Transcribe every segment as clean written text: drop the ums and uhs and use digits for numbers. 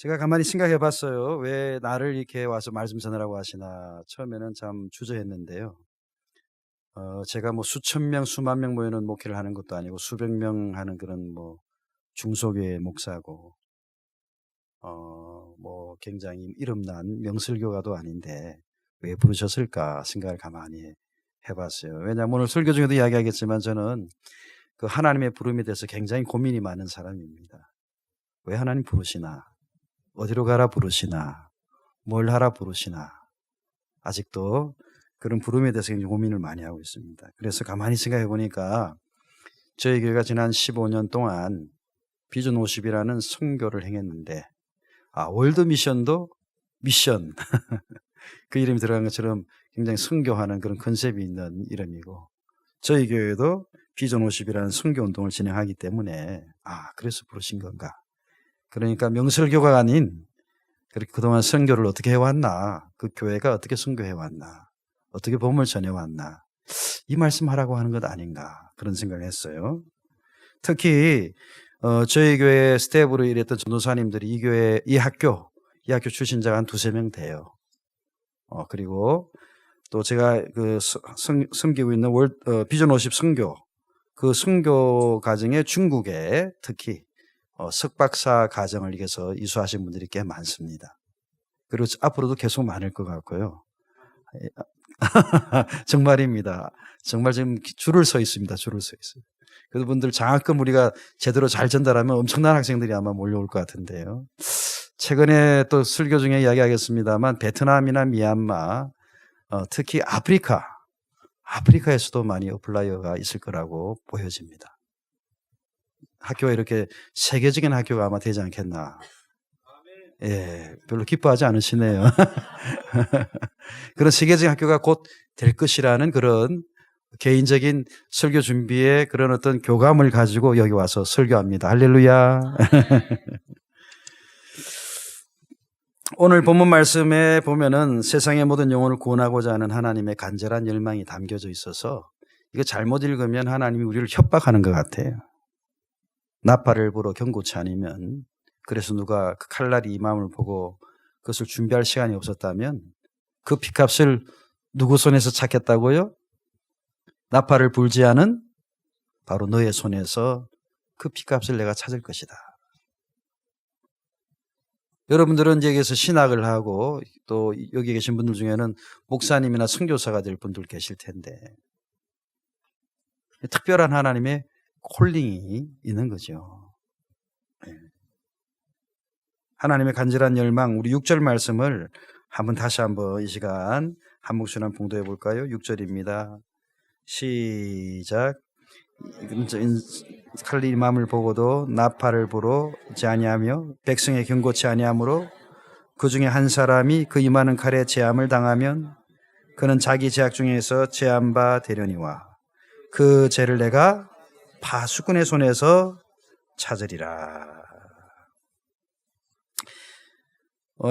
제가 가만히 생각해 봤어요. 왜 나를 이렇게 와서 말씀 전하라고 하시나. 처음에는 참 주저했는데요. 제가 뭐 수천 명, 수만 명 모이는 목회를 하는 것도 아니고 수백 명 하는 그런 뭐 중소교회 목사고, 뭐 굉장히 이름난 명설교가도 아닌데 왜 부르셨을까 생각을 가만히 해 봤어요. 왜냐하면 오늘 설교 중에도 이야기하겠지만 저는 그 하나님의 부름에 대해서 굉장히 고민이 많은 사람입니다. 왜 하나님 부르시나? 어디로 가라 부르시나? 뭘 하라 부르시나? 아직도 그런 부름에 대해서 굉장히 고민을 많이 하고 있습니다. 그래서 가만히 생각해 보니까 저희 교회가 지난 15년 동안 비전 50이라는 선교를 행했는데, 월드 미션도 미션 그 이름이 들어간 것처럼 굉장히 선교하는 그런 컨셉이 있는 이름이고, 저희 교회도 비전 50이라는 선교 운동을 진행하기 때문에 그래서 부르신 건가? 그러니까 명설교가 아닌 그렇게 그동안 선교를 어떻게 해왔나, 그 교회가 어떻게 선교해왔나, 어떻게 복음을 전해왔나, 이 말씀하라고 하는 것 아닌가, 그런 생각을 했어요. 특히 저희 교회 스텝으로 일했던 전도사님들이 이 학교 출신자가 한 두세 명 돼요. 그리고 또 제가 섬기고 있는 비전 50 선교, 그 선교 과정에 중국에 특히 석박사 과정을 이겨서 이수하신 분들이 꽤 많습니다. 그리고 앞으로도 계속 많을 것 같고요. 정말입니다. 정말 지금 줄을 서 있습니다. 줄을 서 있어요. 그분들 장학금 우리가 제대로 잘 전달하면 엄청난 학생들이 아마 몰려올 것 같은데요. 최근에 또 설교 중에 이야기하겠습니다만 베트남이나 미얀마, 특히 아프리카에서도 많이 어플라이어가 있을 거라고 보여집니다. 학교가 이렇게 세계적인 학교가 아마 되지 않겠나. 예, 별로 기뻐하지 않으시네요. 그런 세계적인 학교가 곧 될 것이라는 그런 개인적인 설교 준비에 그런 어떤 교감을 가지고 여기 와서 설교합니다. 할렐루야. 오늘 본문 말씀에 보면은 세상의 모든 영혼을 구원하고자 하는 하나님의 간절한 열망이 담겨져 있어서 이거 잘못 읽으면 하나님이 우리를 협박하는 것 같아요. 나팔을 불어 경고치 않으면, 그래서 누가 그 칼날이 이 마음을 보고 그것을 준비할 시간이 없었다면 그 피값을 누구 손에서 찾겠다고요? 나팔을 불지 않은 바로 너의 손에서 그 피값을 내가 찾을 것이다. 여러분들은 여기에서 신학을 하고 또 여기 계신 분들 중에는 목사님이나 선교사가 될 분들 계실 텐데 특별한 하나님의 콜링이 있는 거죠. 하나님의 간절한 열망, 우리 6절 말씀을 다시 한번 이 시간 한 목소리로 봉독해 볼까요? 6절입니다. 시작. 칼리 마음을 보고도 나팔을 불어지 아니하며 백성의 경고치 아니하므로 그 중에 한 사람이 그 임하는 칼에 제함을 당하면 그는 자기 제약 중에서 제한 바 되려니와 그 죄를 내가 파수꾼의 손에서 찾으리라.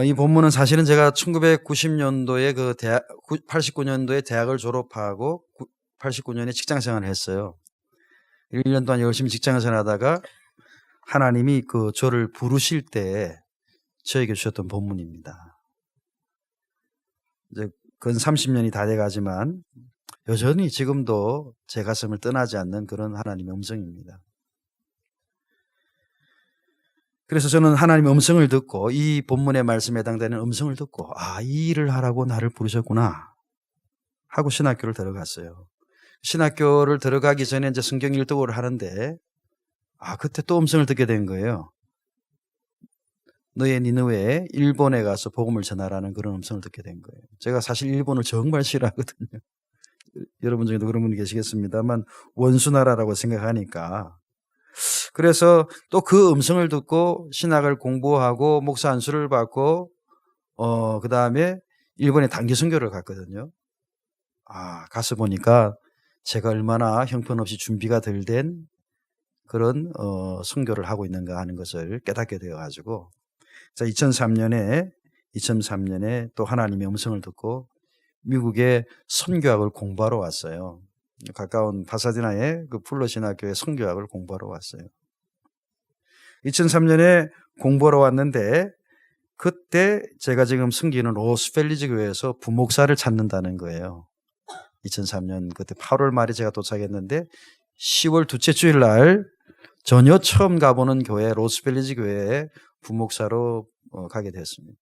이 본문은 사실은 제가 1990년도에 89년도에 대학을 졸업하고 89년에 직장생활을 했어요. 1년 동안 열심히 직장생활 하다가 하나님이 저를 부르실 때 저에게 주셨던 본문입니다. 이제 근 30년이 다 돼가지만 여전히 지금도 제 가슴을 떠나지 않는 그런 하나님의 음성입니다. 그래서 저는 하나님의 음성을 듣고 이 본문의 말씀에 해당되는 음성을 듣고 이 일을 하라고 나를 부르셨구나 하고 신학교를 들어갔어요. 신학교를 들어가기 전에 이제 성경 일독을 하는데 그때 또 음성을 듣게 된 거예요. 너의 니느웨에 일본에 가서 복음을 전하라는 그런 음성을 듣게 된 거예요. 제가 사실 일본을 정말 싫어하거든요. 여러분 중에도 그런 분이 계시겠습니다만 원수나라라고 생각하니까. 그래서 또 그 음성을 듣고 신학을 공부하고 목사 안수를 받고 그 다음에 일본에 단기 선교를 갔거든요. 가서 보니까 제가 얼마나 형편없이 준비가 덜 된 그런 선교를 하고 있는가 하는 것을 깨닫게 되어가지고 2003년에 또 하나님의 음성을 듣고 미국의 선교학을 공부하러 왔어요. 가까운 파사디나의 그 풀러신학교의 선교학을 공부하러 왔어요. 2003년에 공부하러 왔는데 그때 제가 지금 섬기는 로스펠리지 교회에서 부목사를 찾는다는 거예요. 2003년 그때 8월 말에 제가 도착했는데 10월 둘째 주일 날 전혀 처음 가보는 교회 로스펠리지 교회에 부목사로 가게 됐습니다.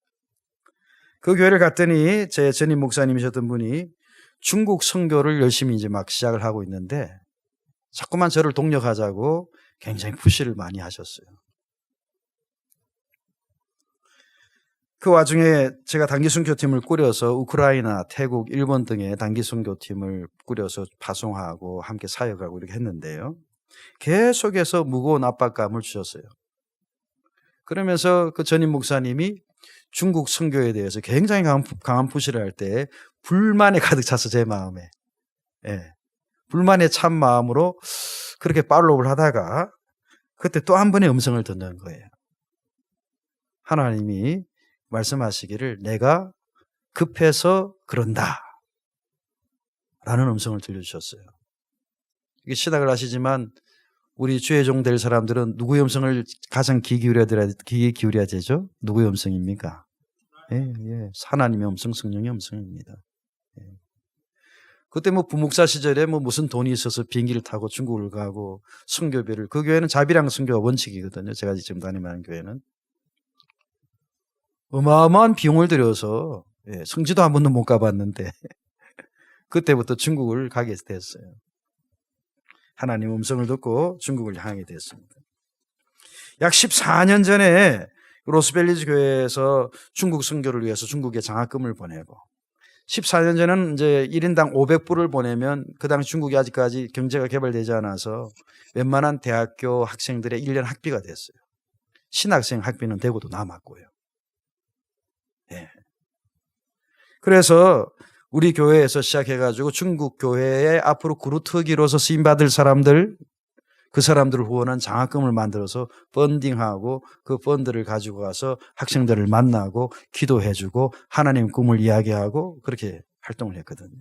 그 교회를 갔더니 제 전임 목사님이셨던 분이 중국 선교를 열심히 이제 막 시작을 하고 있는데 자꾸만 저를 동력하자고 굉장히 푸시를 많이 하셨어요. 그 와중에 제가 단기 선교팀을 꾸려서 우크라이나, 태국, 일본 등의 단기 선교팀을 꾸려서 파송하고 함께 사역하고 이렇게 했는데요. 계속해서 무거운 압박감을 주셨어요. 그러면서 그 전임 목사님이 중국 선교에 대해서 굉장히 강한 푸시를 할 때 불만에 가득 찼어, 제 마음에. 예. 불만에 찬 마음으로 그렇게 팔로우를 하다가 그때 또 한 번의 음성을 듣는 거예요. 하나님이 말씀하시기를 내가 급해서 그런다 라는 음성을 들려주셨어요. 이게 신학을 하시지만 우리 주의 종 될 사람들은 누구의 음성을 가장 귀 기울여야 되죠? 누구의 음성입니까? 예. 하나님의 음성, 성령의 음성입니다. 예. 그때 뭐 부목사 시절에 뭐 무슨 돈이 있어서 비행기를 타고 중국을 가고 선교비를, 그 교회는 자비랑 선교가 원칙이거든요. 제가 지금 다니는 교회는. 어마어마한 비용을 들여서 성지도 한 번도 못 가봤는데 그때부터 중국을 가게 됐어요. 하나님 음성을 듣고 중국을 향하게 됐습니다. 약 14년 전에 로스펠리지 교회에서 중국 선교를 위해서 중국에 장학금을 보내고 14년 전에는 이제 1인당 500불을 보내면 그 당시 중국이 아직까지 경제가 개발되지 않아서 웬만한 대학교 학생들의 1년 학비가 됐어요. 신학생 학비는 되고도 남았고요. 예. 그래서 우리 교회에서 시작해가지고 중국 교회에 앞으로 그루트기로서 쓰임받을 사람들, 그 사람들을 후원한 장학금을 만들어서 펀딩하고 그 펀드를 가지고 가서 학생들을 만나고 기도해주고 하나님 꿈을 이야기하고 그렇게 활동을 했거든요.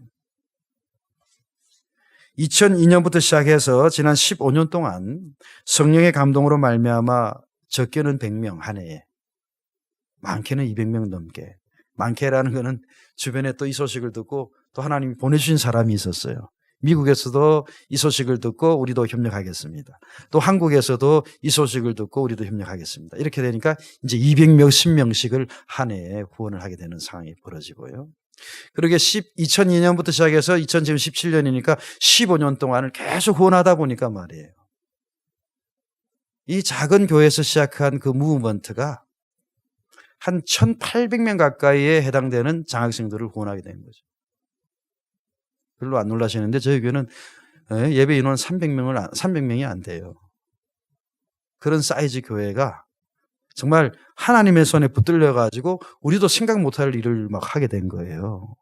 2002년부터 시작해서 지난 15년 동안 성령의 감동으로 말미암아 적게는 100명 한 해에, 많게는 200명 넘게, 많게라는 거는 주변에 또 이 소식을 듣고 또 하나님이 보내주신 사람이 있었어요. 미국에서도 이 소식을 듣고 우리도 협력하겠습니다. 또 한국에서도 이 소식을 듣고 우리도 협력하겠습니다. 이렇게 되니까 이제 200몇십 명씩을 한 해에 후원을 하게 되는 상황이 벌어지고요. 그러게 2002년부터 시작해서 2017년이니까 15년 동안을 계속 후원하다 보니까 말이에요. 이 작은 교회에서 시작한 그 무브먼트가 한 1,800명 가까이에 해당되는 장학생들을 후원하게 된 거죠. 별로 안 놀라시는데 저희 교회는 예배 인원 300명이 안 돼요. 그런 사이즈 교회가 정말 하나님의 손에 붙들려 가지고 우리도 생각 못할 일을 막 하게 된 거예요.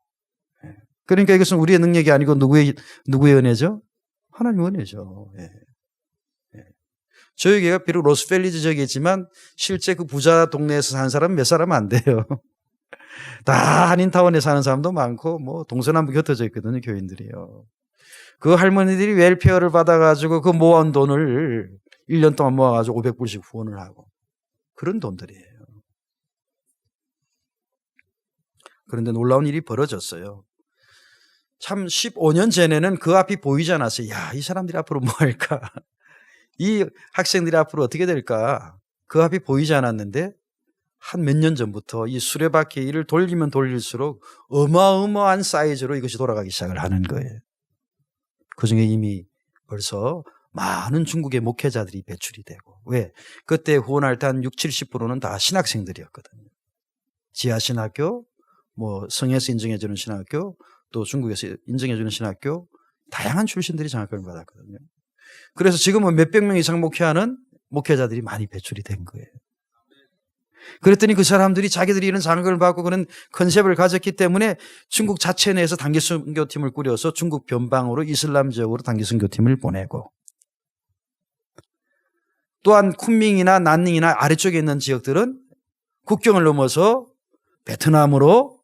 그러니까 이것은 우리의 능력이 아니고 누구의 은혜죠? 하나님의 은혜죠. 저희 교회가 비록 로스펠리지 지역이지만 실제 그 부자 동네에서 사는 사람은 몇 사람 안 돼요. 다 한인타운에 사는 사람도 많고 뭐 동서남북 흩어져 있거든요, 교인들이요. 그 할머니들이 웰페어를 받아가지고 그 모은 돈을 1년 동안 모아가지고 500불씩 후원을 하고 그런 돈들이에요. 그런데 놀라운 일이 벌어졌어요. 참 15년 전에는 그 앞이 보이지 않았어요. 야, 이 사람들이 앞으로 뭐 할까? 이 학생들이 앞으로 어떻게 될까? 그 앞이 보이지 않았는데 한 몇 년 전부터 이 수레바퀴를 돌리면 돌릴수록 어마어마한 사이즈로 이것이 돌아가기 시작을 하는 거예요. 그중에 이미 벌써 많은 중국의 목회자들이 배출이 되고, 왜? 그때 후원할 때 한 60, 70%는 다 신학생들이었거든요. 지하신학교, 뭐 성에서 인정해주는 신학교, 또 중국에서 인정해주는 신학교, 다양한 출신들이 장학금을 받았거든요. 그래서 지금은 몇백 명 이상 목회하는 목회자들이 많이 배출이 된 거예요. 그랬더니 그 사람들이 자기들이 이런 장학금을 받고 그런 컨셉을 가졌기 때문에 중국 자체 내에서 단기 선교팀을 꾸려서 중국 변방으로 이슬람 지역으로 단기 선교팀을 보내고, 또한 쿤밍이나 난닝이나 아래쪽에 있는 지역들은 국경을 넘어서 베트남으로,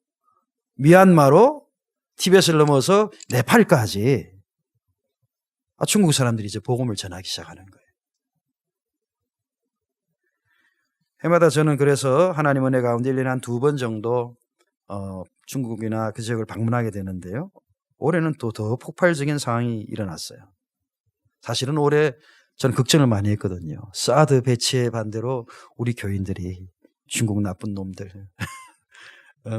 미얀마로, 티벳을 넘어서 네팔까지 중국 사람들이 이제 복음을 전하기 시작하는 거예요. 해마다 저는 그래서 하나님 은혜 가운데 1년에 한 2번 정도 중국이나 그 지역을 방문하게 되는데요. 올해는 또 더 폭발적인 상황이 일어났어요. 사실은 올해 저는 걱정을 많이 했거든요. 사드 배치의 반대로 우리 교인들이 중국 나쁜 놈들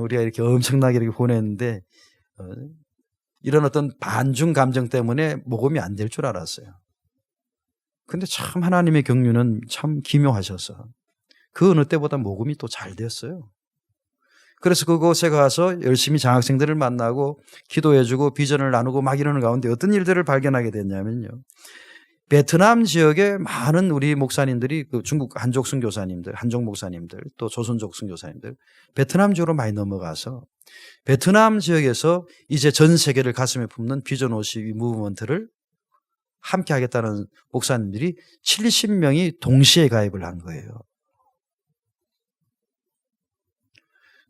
우리가 이렇게 엄청나게 이렇게 보냈는데 이런 어떤 반중 감정 때문에 모금이 안 될 줄 알았어요. 근데 참 하나님의 경륜은 참 기묘하셔서 그 어느 때보다 모금이 또 잘 됐어요. 그래서 그곳에 가서 열심히 장학생들을 만나고 기도해주고 비전을 나누고 막 이러는 가운데 어떤 일들을 발견하게 됐냐면요. 베트남 지역에 많은 우리 목사님들이 그 중국 한족 선교사님들, 한족 목사님들, 또 조선족 선교사님들 베트남 지역으로 많이 넘어가서 베트남 지역에서 이제 전 세계를 가슴에 품는 비전 52 무브먼트를 함께 하겠다는 목사님들이 70명이 동시에 가입을 한 거예요.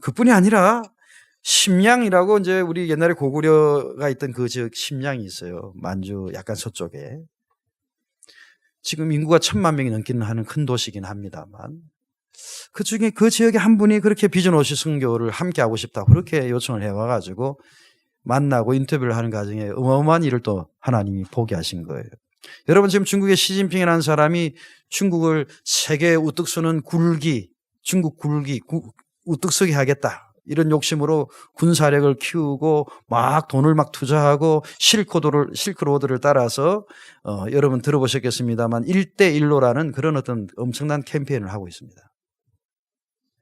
그뿐이 아니라 심양이라고 이제 우리 옛날에 고구려가 있던 그 지역 심양이 있어요. 만주 약간 서쪽에. 지금 인구가 1,000만 명이 넘기는 하는 큰 도시이긴 합니다만 그 중에 그 지역에 한 분이 그렇게 비전 50 선교를 함께 하고 싶다고 그렇게 요청을 해와가지고 만나고 인터뷰를 하는 과정에 어마어마한 일을 또 하나님이 보게 하신 거예요. 여러분 지금 중국의 시진핑이라는 사람이 중국을 세계 우뚝 서는 중국 굴기 우뚝 서게 하겠다. 이런 욕심으로 군사력을 키우고 막 돈을 막 투자하고 실크로드를 따라서 여러분 들어보셨겠습니다만 1대1로라는 그런 어떤 엄청난 캠페인을 하고 있습니다.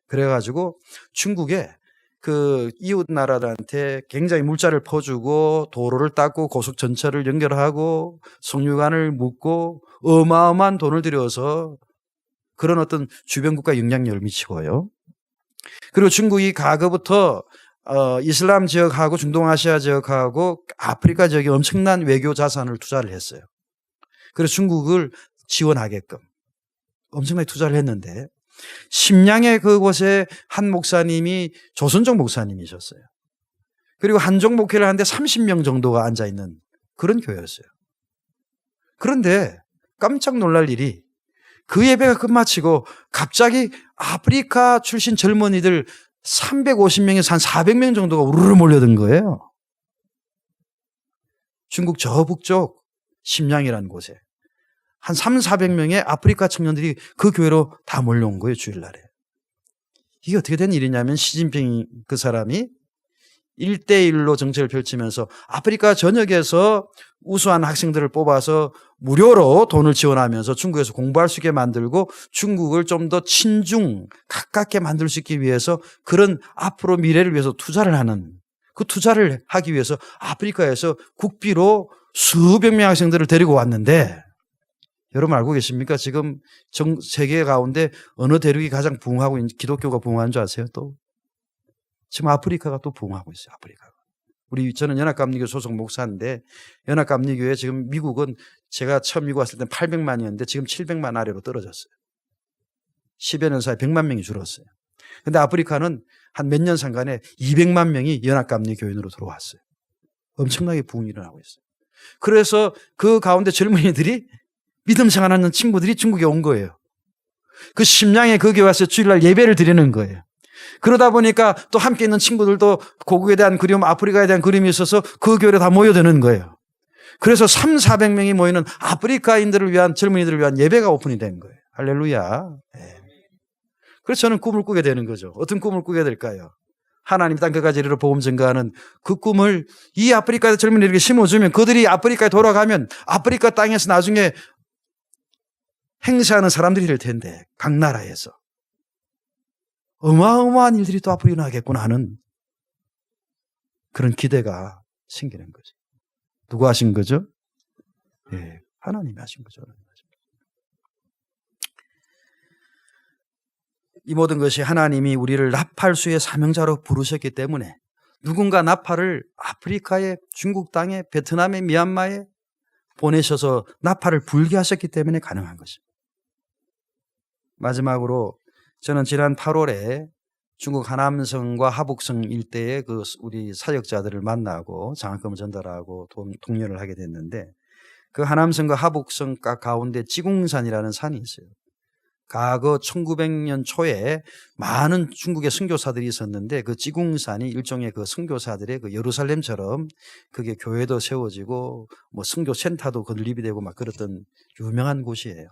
그래가지고 중국에 그 이웃 나라들한테 굉장히 물자를 퍼주고 도로를 닦고 고속 전철을 연결하고 석유관을 묻고 어마어마한 돈을 들여서 그런 어떤 주변 국가 영향력을 미치고요. 그리고 중국이 과거부터 이슬람 지역하고 중동아시아 지역하고 아프리카 지역에 엄청난 외교 자산을 투자를 했어요. 그래서 중국을 지원하게끔 엄청나게 투자를 했는데 심양의 그곳에 한 목사님이 조선족 목사님이셨어요. 그리고 한족 목회를 하는데 30명 정도가 앉아있는 그런 교회였어요. 그런데 깜짝 놀랄 일이 그 예배가 끝마치고 갑자기 아프리카 출신 젊은이들 350명에서 한 400명 정도가 우르르 몰려든 거예요. 중국 저 북쪽 심양이라는 곳에 한 300~400명의 아프리카 청년들이 그 교회로 다 몰려온 거예요. 주일날에. 이게 어떻게 된 일이냐면 시진핑 그 사람이 1대1로 정책을 펼치면서 아프리카 전역에서 우수한 학생들을 뽑아서 무료로 돈을 지원하면서 중국에서 공부할 수 있게 만들고 중국을 좀 더 친중 가깝게 만들 수 있기 위해서 그런 앞으로 미래를 위해서 투자를 하는 그 투자를 하기 위해서 아프리카에서 국비로 수백 명 학생들을 데리고 왔는데 여러분 알고 계십니까? 지금 세계 가운데 어느 대륙이 가장 부흥하고 있는 기독교가 부흥하는 줄 아세요? 또 지금 아프리카가 또 부흥하고 있어요. 아프리카가. 저는 연합감리교 소속 목사인데 연합감리교에 지금 미국은 제가 처음 미국 왔을 때 800만이었는데 지금 700만 아래로 떨어졌어요. 10여 년 사이에 100만 명이 줄었어요. 그런데 아프리카는 한 몇 년 상간에 200만 명이 연합감리교인으로 들어왔어요. 엄청나게 부흥이 일어나고 있어요. 그래서 그 가운데 젊은이들이 믿음 생활하는 친구들이 중국에 온 거예요. 그 심양에 거기 와서 주일날 예배를 드리는 거예요. 그러다 보니까 또 함께 있는 친구들도 고국에 대한 그리움, 아프리카에 대한 그림이 있어서 그 교회로 다 모여드는 거예요. 그래서 300~400명이 모이는 아프리카인들을 위한 젊은이들을 위한 예배가 오픈이 된 거예요. 할렐루야. 네. 그래서 저는 꿈을 꾸게 되는 거죠. 어떤 꿈을 꾸게 될까요? 하나님 땅 끝까지 이르러 복음 전가하는 그 꿈을 이 아프리카 젊은이들에게 심어주면 그들이 아프리카에 돌아가면 아프리카 땅에서 나중에 행세하는 사람들이 될 텐데 각 나라에서 어마어마한 일들이 또 앞으로 일어나겠구나 하는 그런 기대가 생기는 거죠. 누가 하신 거죠? 예, 하나님이 하신 거죠. 이 모든 것이 하나님이 우리를 나팔수의 사명자로 부르셨기 때문에 누군가 나팔을 아프리카에, 중국 땅에, 베트남에, 미얀마에 보내셔서 나팔을 불게 하셨기 때문에 가능한 것입니다. 마지막으로 저는 지난 8월에 중국 하남성과 하북성 일대의 그 우리 사역자들을 만나고 장학금을 전달하고 동료를 하게 됐는데 그 하남성과 하북성 가운데 지공산이라는 산이 있어요. 과거 1900년 초에 많은 중국의 선교사들이 있었는데 그 지궁산이 일종의 그 선교사들의 그 예루살렘처럼 그게 교회도 세워지고 뭐 선교 센터도 건립이 되고 막 그랬던 유명한 곳이에요.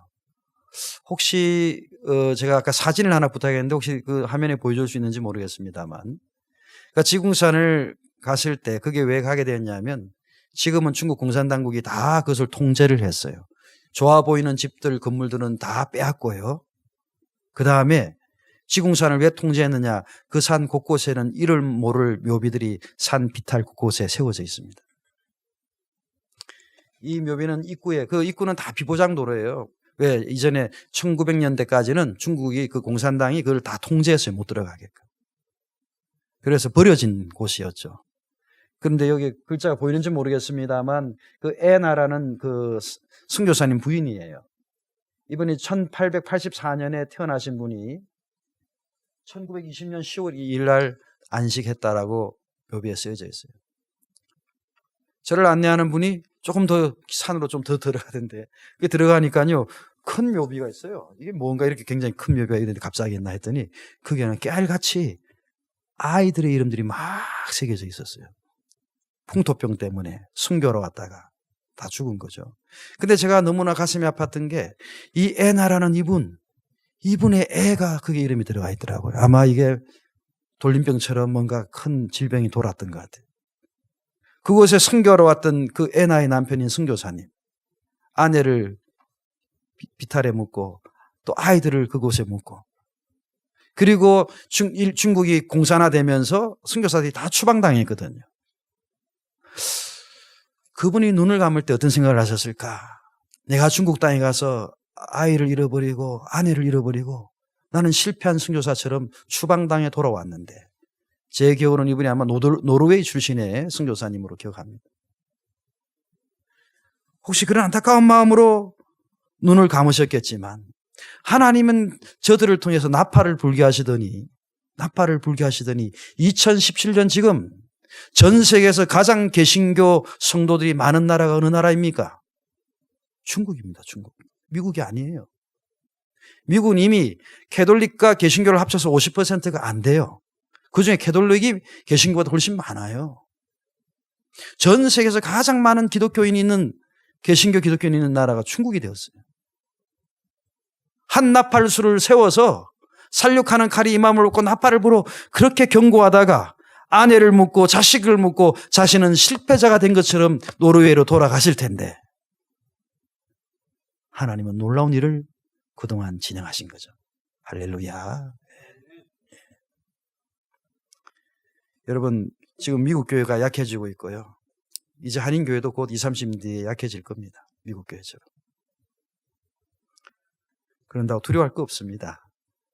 혹시 제가 아까 사진을 하나 부탁했는데 혹시 그 화면에 보여줄 수 있는지 모르겠습니다만, 그러니까 지궁산을 갔을 때 그게 왜 가게 되었냐면 지금은 중국 공산당국이 다 그것을 통제를 했어요. 좋아 보이는 집들, 건물들은 다 빼앗고요. 그 다음에 지궁산을 왜 통제했느냐? 그 산 곳곳에는 이를 모를 묘비들이 산 비탈 곳곳에 세워져 있습니다. 이 묘비는 입구에, 그 입구는 다 비보장 도로예요. 왜? 이전에 1900년대까지는 중국이 그 공산당이 그걸 다 통제했어요. 못 들어가게끔. 그래서 버려진 곳이었죠. 그런데 여기 글자가 보이는지 모르겠습니다만 그 애나라는 그 선교사님 부인이에요. 이분이 1884년에 태어나신 분이 1920년 10월 2일 날 안식했다라고 묘비에 쓰여져 있어요. 저를 안내하는 분이 조금 더 산으로 좀 더 들어가던데 그 들어가니까요 큰 묘비가 있어요. 이게 뭔가 이렇게 굉장히 큰 묘비가 있는데 갑자기 있나 했더니 그게는 깨알같이 아이들의 이름들이 막 새겨져 있었어요. 풍토병 때문에 순교로 왔다가 다 죽은 거죠. 근데 제가 너무나 가슴이 아팠던 게 이 애나라는 이분의 애가 그게 이름이 들어가 있더라고요. 아마 이게 돌림병처럼 뭔가 큰 질병이 돌았던 것 같아요. 그곳에 순교로 왔던 그 애나의 남편인 선교사님, 아내를 비탈에 묻고 또 아이들을 그곳에 묻고, 그리고 중국이 공산화되면서 선교사들이 다 추방당했거든요. 그분이 눈을 감을 때 어떤 생각을 하셨을까? 내가 중국 땅에 가서 아이를 잃어버리고 아내를 잃어버리고 나는 실패한 선교사처럼 추방당해 돌아왔는데, 제 기억으로는 이분이 아마 노르웨이 출신의 선교사님으로 기억합니다. 혹시 그런 안타까운 마음으로 눈을 감으셨겠지만 하나님은 저들을 통해서 나팔을 불게 하시더니 2017년 지금 전 세계에서 가장 개신교 성도들이 많은 나라가 어느 나라입니까? 중국입니다. 중국. 미국이 아니에요. 미국은 이미 캐톨릭과 개신교를 합쳐서 50%가 안 돼요. 그중에 캐톨릭이 개신교보다 훨씬 많아요. 전 세계에서 가장 많은 기독교인이 있는, 개신교 기독교인이 있는 나라가 중국이 되었어요. 한 나팔수를 세워서 살육하는 칼이 이 마음을 먹고 나팔을 불어 그렇게 경고하다가 아내를 묻고 자식을 묻고 자신은 실패자가 된 것처럼 노르웨이로 돌아가실 텐데 하나님은 놀라운 일을 그동안 진행하신 거죠. 할렐루야. 여러분, 지금 미국 교회가 약해지고 있고요. 이제 한인교회도 곧 20, 30년 뒤에 약해질 겁니다. 미국 교회처럼. 그런다고 두려워할 거 없습니다.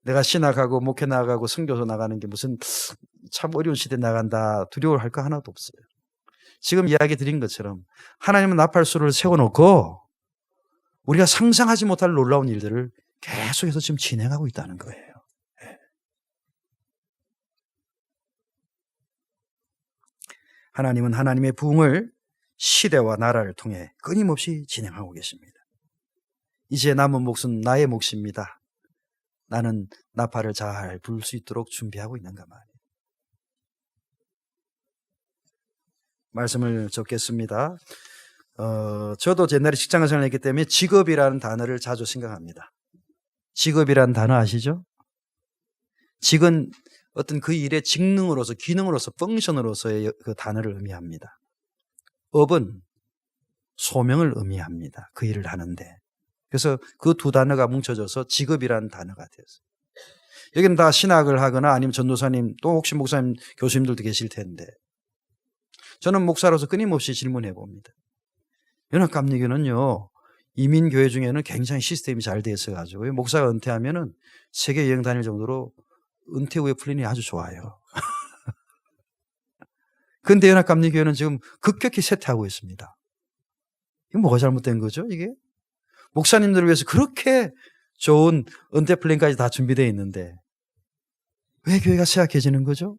내가 신학하고 목회 나가고 선교소 나가는 게 무슨 참 어려운 시대에 나간다 두려워할 거 하나도 없어요. 지금 이야기 드린 것처럼 하나님은 나팔수를 세워놓고 우리가 상상하지 못할 놀라운 일들을 계속해서 지금 진행하고 있다는 거예요. 하나님은 하나님의 부흥을 시대와 나라를 통해 끊임없이 진행하고 계십니다. 이제 남은 몫은 나의 몫입니다. 나는 나팔을 잘 불 수 있도록 준비하고 있는가 말이에요. 말씀을 적겠습니다. 저도 옛날에 직장을 생활했기 때문에 직업이라는 단어를 자주 생각합니다. 직업이라는 단어 아시죠? 직은 어떤 그 일의 직능으로서, 기능으로서, 펑션으로서의 그 단어를 의미합니다. 업은 소명을 의미합니다. 그 일을 하는데. 그래서 그 두 단어가 뭉쳐져서 직업이라는 단어가 되었어요. 여기는 다 신학을 하거나 아니면 전도사님, 또 혹시 목사님, 교수님들도 계실 텐데 저는 목사로서 끊임없이 질문해 봅니다. 연합감리교는요, 이민교회 중에는 굉장히 시스템이 잘 되어 있어가지고 목사가 은퇴하면은 세계 여행 다닐 정도로 은퇴 후에 플랜이 아주 좋아요. 근데 연합감리교회는 지금 급격히 쇠퇴하고 있습니다. 이게 뭐가 잘못된 거죠, 이게? 목사님들을 위해서 그렇게 좋은 은퇴 플랜까지 다 준비되어 있는데 왜 교회가 쇠약해지는 거죠?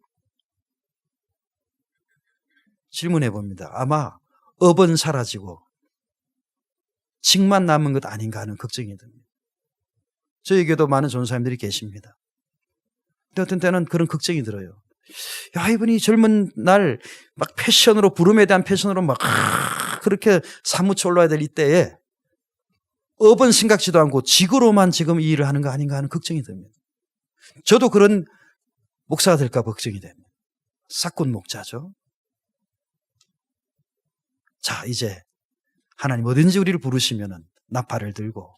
질문해 봅니다. 아마 업은 사라지고 직만 남은 것 아닌가 하는 걱정이 듭니다. 저에게도 많은 전사님들이 계십니다. 근데 어떤 때는 그런 걱정이 들어요. 야, 이분이 젊은 날 막 패션으로, 부름에 대한 패션으로 막 그렇게 사무쳐 올라야 될 이때에 업은 생각지도 않고 직으로만 지금 이 일을 하는 거 아닌가 하는 걱정이 듭니다. 저도 그런 목사가 될까 걱정이 됩니다. 싹군 목자죠. 자, 이제 하나님 어딘지 우리를 부르시면은 나팔을 들고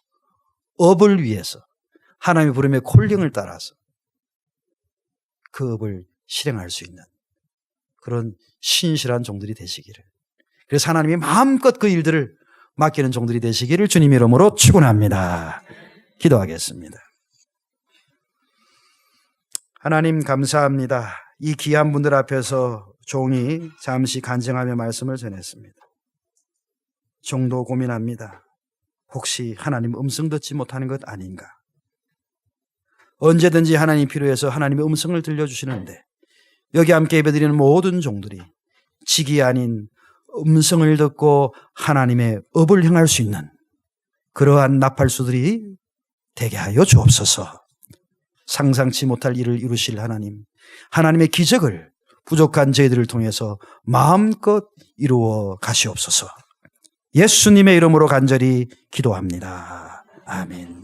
업을 위해서 하나님의 부름의 콜링을 따라서 그 업을 실행할 수 있는 그런 신실한 종들이 되시기를, 그래서 하나님이 마음껏 그 일들을 맡기는 종들이 되시기를 주님 이름으로 축원합니다. 기도하겠습니다. 하나님 감사합니다. 이 귀한 분들 앞에서 종이 잠시 간증하며 말씀을 전했습니다. 종도 고민합니다. 혹시 하나님 음성 듣지 못하는 것 아닌가? 언제든지 하나님이 필요해서 하나님의 음성을 들려주시는데 여기 함께 예배드리는 모든 종들이 직이 아닌 음성을 듣고 하나님의 업을 행할 수 있는 그러한 나팔수들이 되게 하여 주옵소서. 상상치 못할 일을 이루실 하나님, 하나님의 기적을 부족한 저희들을 통해서 마음껏 이루어 가시옵소서. 예수님의 이름으로 간절히 기도합니다. 아멘.